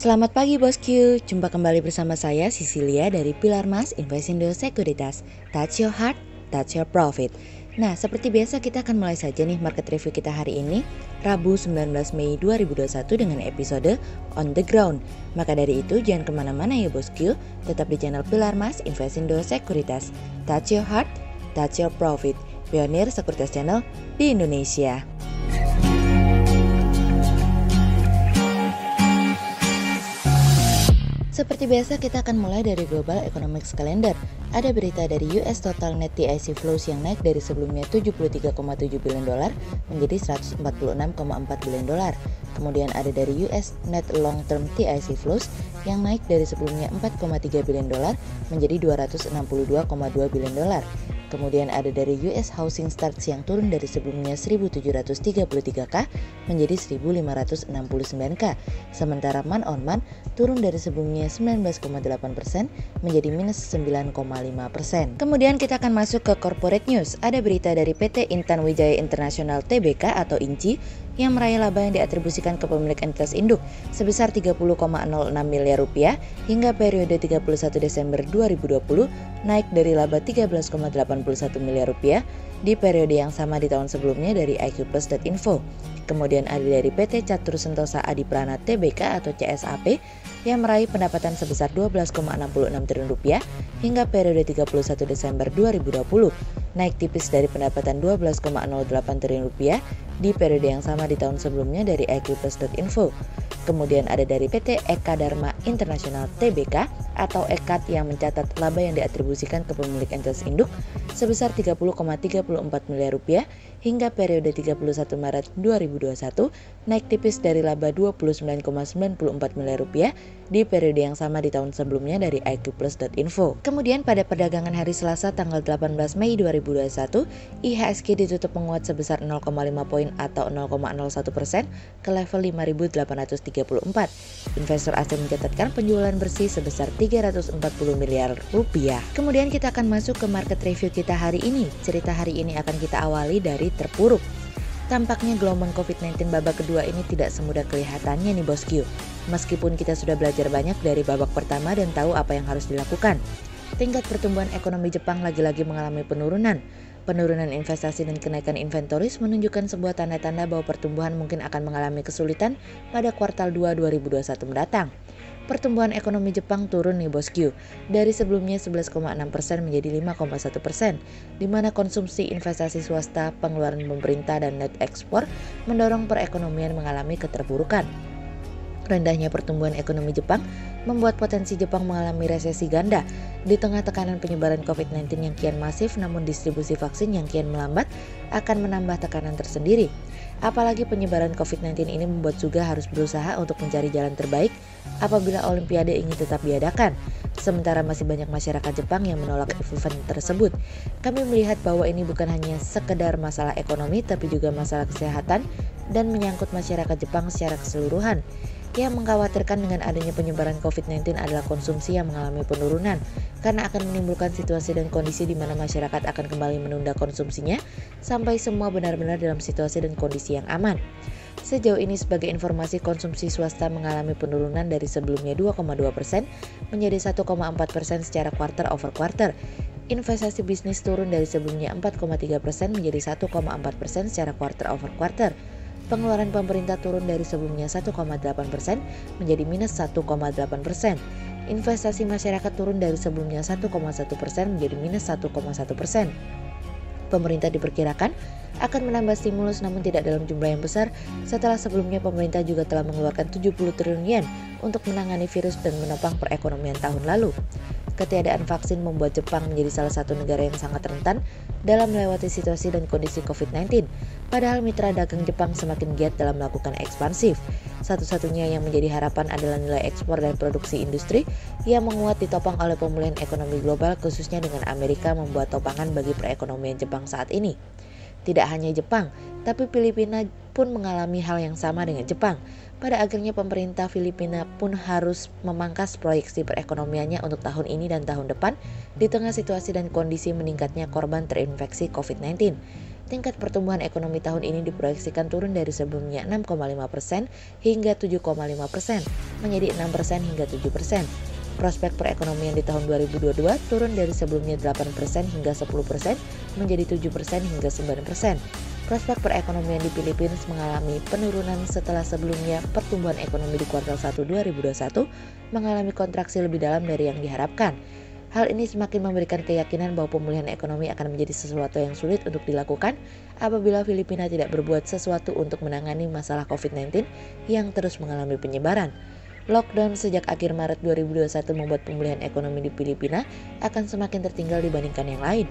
Selamat pagi bosku, jumpa kembali bersama saya Cecilia dari Pilar Mas Investindo Sekuritas. Touch your heart, touch your profit. Nah, seperti biasa kita akan mulai saja nih market review kita hari ini, Rabu 19 Mei 2021 dengan episode On The Ground. Maka dari itu jangan kemana-mana ya bosku, tetap di channel Pilar Mas Investindo Sekuritas. Touch your heart, touch your profit. Pionir Sekuritas Channel di Indonesia. Seperti biasa kita akan mulai dari Global Economics Calendar. Ada berita dari US Total Net TIC Flows yang naik dari sebelumnya 73,7 billion dolar menjadi 146,4 billion dolar. Kemudian ada dari US Net Long Term TIC Flows yang naik dari sebelumnya 4,3 billion dolar menjadi 262,2 billion dolar. Kemudian ada dari US Housing Starts yang turun dari sebelumnya 1.733k menjadi 1.569k. Sementara month on month turun dari sebelumnya 19,8% menjadi minus 9,5%. Kemudian kita akan masuk ke corporate news. Ada berita dari PT Intan Wijaya International Tbk atau INCI yang meraih laba yang diatribusikan ke pemilik entitas induk sebesar 30,06 miliar rupiah hingga periode 31 Desember 2020 naik dari laba 13,81 miliar rupiah di periode yang sama di tahun sebelumnya dari iqplus.info. Kemudian ada dari PT Catur Sentosa Adiprana Tbk atau CSAP yang meraih pendapatan sebesar 12,66 triliun rupiah hingga periode 31 Desember 2020 naik tipis dari pendapatan 12,08 triliun rupiah di periode yang sama di tahun sebelumnya dari iqplus.info. Kemudian ada dari PT Eka Dharma International Tbk atau EKAT yang mencatat laba yang diatribusikan ke pemilik entitas induk sebesar 30,34 miliar rupiah hingga periode 31 Maret 2021 naik tipis dari laba 29,94 miliar rupiah di periode yang sama di tahun sebelumnya dari iqplus.info. Kemudian pada perdagangan hari Selasa tanggal 18 Mei 2021, IHSG ditutup menguat sebesar 0,5 poin atau 0,01% ke level 5.834. Investor asing mencatatkan penjualan bersih sebesar 340 miliar rupiah. Kemudian kita akan masuk ke market review kita hari ini. Cerita hari ini akan kita awali dari terpuruk. Tampaknya gelombang COVID-19 babak kedua ini tidak semudah kelihatannya nih bosku. Meskipun kita sudah belajar banyak dari babak pertama dan tahu apa yang harus dilakukan. Tingkat pertumbuhan ekonomi Jepang lagi-lagi mengalami penurunan. Penurunan investasi dan kenaikan inventoris menunjukkan sebuah tanda-tanda bahwa pertumbuhan mungkin akan mengalami kesulitan pada kuartal 2 2021 mendatang. Pertumbuhan ekonomi Jepang turun nih bosku, dari sebelumnya 11,6% menjadi 5,1%, di mana konsumsi investasi swasta, pengeluaran pemerintah dan net ekspor mendorong perekonomian mengalami keterpurukan. Rendahnya pertumbuhan ekonomi Jepang membuat potensi Jepang mengalami resesi ganda di tengah tekanan penyebaran COVID-19 yang kian masif, namun distribusi vaksin yang kian melambat akan menambah tekanan tersendiri. Apalagi penyebaran COVID-19 ini membuat Suga harus berusaha untuk mencari jalan terbaik apabila Olimpiade ingin tetap diadakan. Sementara masih banyak masyarakat Jepang yang menolak event tersebut. Kami melihat bahwa ini bukan hanya sekedar masalah ekonomi tapi juga masalah kesehatan dan menyangkut masyarakat Jepang secara keseluruhan. Yang mengkhawatirkan dengan adanya penyebaran COVID-19 adalah konsumsi yang mengalami penurunan karena akan menimbulkan situasi dan kondisi di mana masyarakat akan kembali menunda konsumsinya sampai semua benar-benar dalam situasi dan kondisi yang aman. Sejauh ini sebagai informasi konsumsi swasta mengalami penurunan dari sebelumnya 2,2% menjadi 1,4% secara quarter over quarter. Investasi bisnis turun dari sebelumnya 4,3% menjadi 1,4% secara quarter over quarter. Pengeluaran pemerintah turun dari sebelumnya 1,8% menjadi minus 1,8%. Investasi masyarakat turun dari sebelumnya 1,1% menjadi minus 1,1%. Pemerintah diperkirakan akan menambah stimulus namun tidak dalam jumlah yang besar setelah sebelumnya pemerintah juga telah mengeluarkan 70 triliun yen untuk menangani virus dan menopang perekonomian tahun lalu. Ketiadaan vaksin membuat Jepang menjadi salah satu negara yang sangat rentan dalam melewati situasi dan kondisi COVID-19. Padahal mitra dagang Jepang semakin giat dalam melakukan ekspansif. Satu-satunya yang menjadi harapan adalah nilai ekspor dan produksi industri yang menguat ditopang oleh pemulihan ekonomi global khususnya dengan Amerika membuat topangan bagi perekonomian Jepang saat ini. Tidak hanya Jepang, tapi Filipina pun mengalami hal yang sama dengan Jepang. Pada akhirnya pemerintah Filipina pun harus memangkas proyeksi perekonomiannya untuk tahun ini dan tahun depan di tengah situasi dan kondisi meningkatnya korban terinfeksi COVID-19. tingkat pertumbuhan ekonomi tahun ini diproyeksikan turun dari sebelumnya 6,5% hingga 7,5% menjadi 6% hingga 7%. Prospek perekonomian di tahun 2022 turun dari sebelumnya 8% hingga 10% menjadi 7% hingga 9%. Prospek perekonomian di Filipina mengalami penurunan setelah sebelumnya pertumbuhan ekonomi di kuartal 1 2021 mengalami kontraksi lebih dalam dari yang diharapkan. Hal ini semakin memberikan keyakinan bahwa pemulihan ekonomi akan menjadi sesuatu yang sulit untuk dilakukan apabila Filipina tidak berbuat sesuatu untuk menangani masalah COVID-19 yang terus mengalami penyebaran. Lockdown sejak akhir Maret 2021 membuat pemulihan ekonomi di Filipina akan semakin tertinggal dibandingkan yang lain.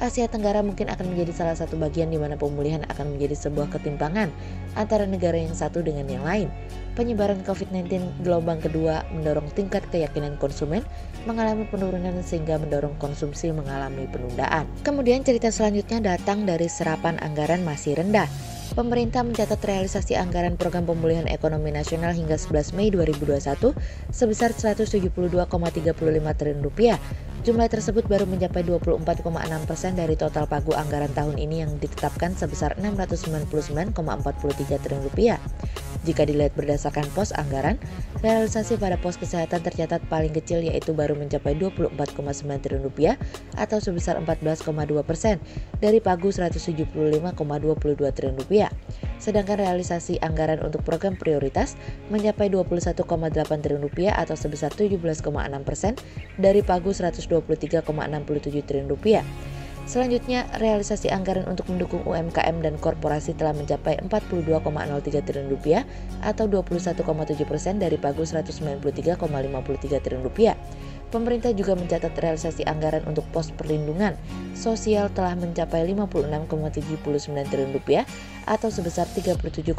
Asia Tenggara mungkin akan menjadi salah satu bagian di mana pemulihan akan menjadi sebuah ketimpangan antara negara yang satu dengan yang lain. Penyebaran COVID-19 gelombang kedua mendorong tingkat keyakinan konsumen mengalami penurunan sehingga mendorong konsumsi mengalami penundaan. Kemudian cerita selanjutnya datang dari serapan anggaran masih rendah. Pemerintah mencatat realisasi anggaran program pemulihan ekonomi nasional hingga 11 Mei 2021 sebesar 172,35 triliun rupiah. Jumlah tersebut baru mencapai 24,6% dari total pagu anggaran tahun ini yang ditetapkan sebesar 699,43 triliun rupiah. Jika dilihat berdasarkan pos anggaran, realisasi pada pos kesehatan tercatat paling kecil yaitu baru mencapai 24,9 triliun rupiah atau sebesar 14,2% dari pagu 175,22 triliun rupiah. Sedangkan realisasi anggaran untuk program prioritas mencapai 21,8 triliun rupiah atau sebesar 17,6% dari pagu 123,67 triliun rupiah. Selanjutnya, realisasi anggaran untuk mendukung UMKM dan korporasi telah mencapai 42,03 triliun rupiah atau 21,7% dari pagu 193,53 triliun rupiah. Pemerintah juga mencatat realisasi anggaran untuk pos perlindungan sosial telah mencapai 56,79 triliun rupiah atau sebesar 37,8%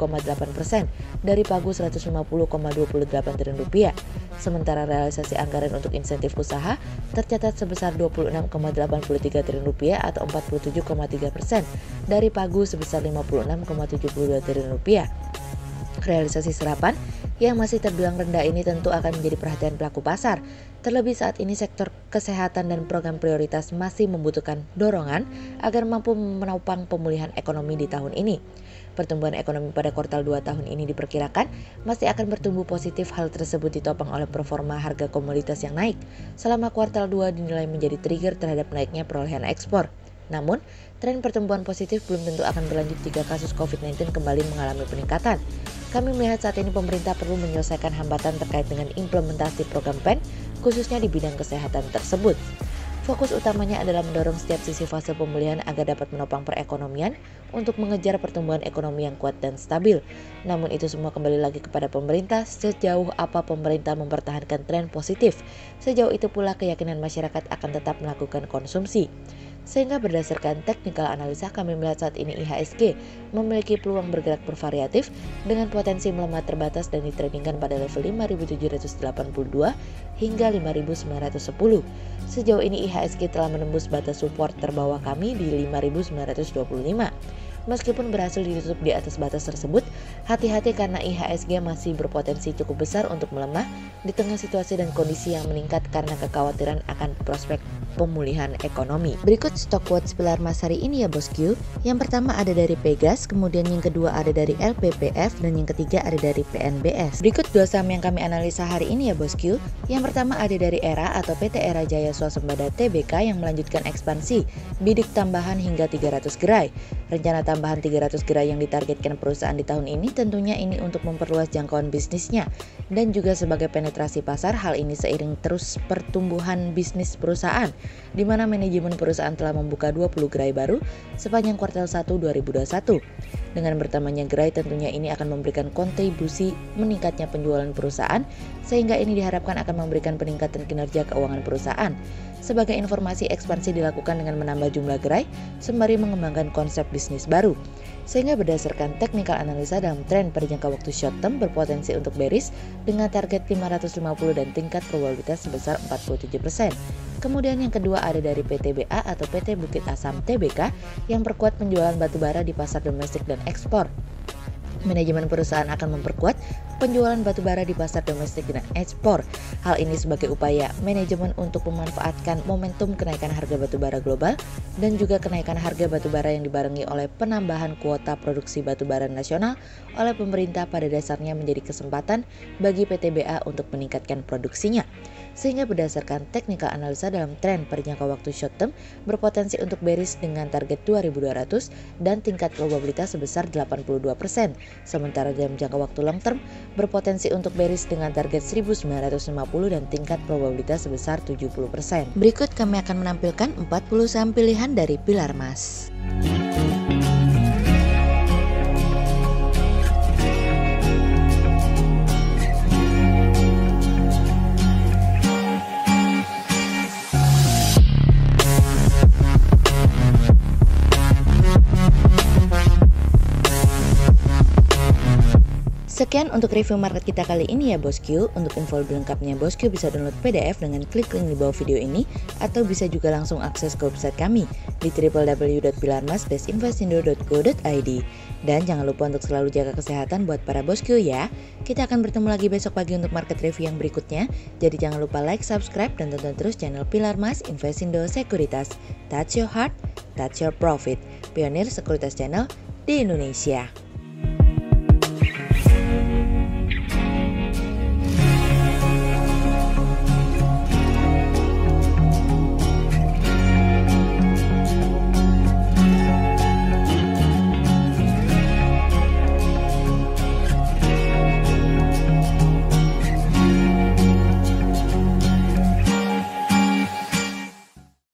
dari pagu 150,28 triliun rupiah. Sementara realisasi anggaran untuk insentif usaha tercatat sebesar 26,83 triliun rupiah atau 47,3% dari pagu sebesar 56,72 triliun rupiah. Realisasi serapan yang masih terbilang rendah ini tentu akan menjadi perhatian pelaku pasar. Terlebih saat ini sektor kesehatan dan program prioritas masih membutuhkan dorongan agar mampu menopang pemulihan ekonomi di tahun ini. Pertumbuhan ekonomi pada kuartal 2 tahun ini diperkirakan masih akan bertumbuh positif. Hal tersebut ditopang oleh performa harga komoditas yang naik. Selama kuartal 2 dinilai menjadi trigger terhadap naiknya perolehan ekspor. Namun, tren pertumbuhan positif belum tentu akan berlanjut jika kasus COVID-19 kembali mengalami peningkatan. Kami melihat saat ini pemerintah perlu menyelesaikan hambatan terkait dengan implementasi program PEN, khususnya di bidang kesehatan tersebut. Fokus utamanya adalah mendorong setiap sisi fase pemulihan agar dapat menopang perekonomian untuk mengejar pertumbuhan ekonomi yang kuat dan stabil. Namun itu semua kembali lagi kepada pemerintah, sejauh apa pemerintah mempertahankan tren positif. Sejauh itu pula keyakinan masyarakat akan tetap melakukan konsumsi. Sehingga berdasarkan technical analisa kami melihat saat ini IHSG memiliki peluang bergerak bervariatif dengan potensi melemah terbatas dan ditradingkan pada level 5.782 hingga 5.910. Sejauh ini IHSG telah menembus batas support terbawah kami di 5.925. Meskipun berhasil ditutup di atas batas tersebut, hati-hati karena IHSG masih berpotensi cukup besar untuk melemah di tengah situasi dan kondisi yang meningkat karena kekhawatiran akan prospek pemulihan ekonomi. Berikut stock quotes pilar emas hari ini ya bosku. Yang pertama ada dari Pegas, kemudian yang kedua ada dari LPPF, dan yang ketiga ada dari PNBS. Berikut dua saham yang kami analisa hari ini ya bosku. Yang pertama ada dari ERA atau PT Era Jaya Swasembada Tbk yang melanjutkan ekspansi bidik tambahan hingga 300 gerai. Rencana tambahan 300 gerai yang ditargetkan perusahaan di tahun ini tentunya ini untuk memperluas jangkauan bisnisnya dan juga sebagai penetrasi pasar. Hal ini seiring terus pertumbuhan bisnis perusahaan, di mana manajemen perusahaan telah membuka 20 gerai baru sepanjang kuartal 1 2021. Dengan bertambahnya gerai tentunya ini akan memberikan kontribusi meningkatnya penjualan perusahaan, sehingga ini diharapkan akan memberikan peningkatan kinerja keuangan perusahaan. Sebagai informasi, ekspansi dilakukan dengan menambah jumlah gerai sembari mengembangkan konsep bisnis baru. Sehingga berdasarkan technical analisa dalam tren pada jangka waktu short term berpotensi untuk bearish dengan target 550 dan tingkat probabilitas sebesar 47%. Kemudian yang kedua ada dari PTBA atau PT Bukit Asam Tbk yang perkuat penjualan batubara di pasar domestik dan ekspor. Manajemen perusahaan akan memperkuat penjualan batubara di pasar domestik dan ekspor. Hal ini sebagai upaya manajemen untuk memanfaatkan momentum kenaikan harga batubara global dan juga kenaikan harga batubara yang dibarengi oleh penambahan kuota produksi batubara nasional oleh pemerintah pada dasarnya menjadi kesempatan bagi PTBA untuk meningkatkan produksinya. Sehingga berdasarkan technical analisa dalam tren per jangka waktu short term berpotensi untuk bearish dengan target 2200 dan tingkat probabilitas sebesar 82%. Sementara dalam jangka waktu long term berpotensi untuk bearish dengan target 1950 dan tingkat probabilitas sebesar 70%. Berikut kami akan menampilkan 40 saham pilihan dari Pilar Mas. Sekian untuk review market kita kali ini ya bosku. Untuk info lebih lengkapnya bosku bisa download PDF dengan klik link di bawah video ini atau bisa juga langsung akses ke website kami di www.pilarmas-investindo.co.id. Dan jangan lupa untuk selalu jaga kesehatan buat para bosku ya. Kita akan bertemu lagi besok pagi untuk market review yang berikutnya. Jadi jangan lupa like, subscribe, dan tonton terus channel Pilar Mas Investindo Sekuritas. Touch your heart, touch your profit. Pionir Sekuritas Channel di Indonesia.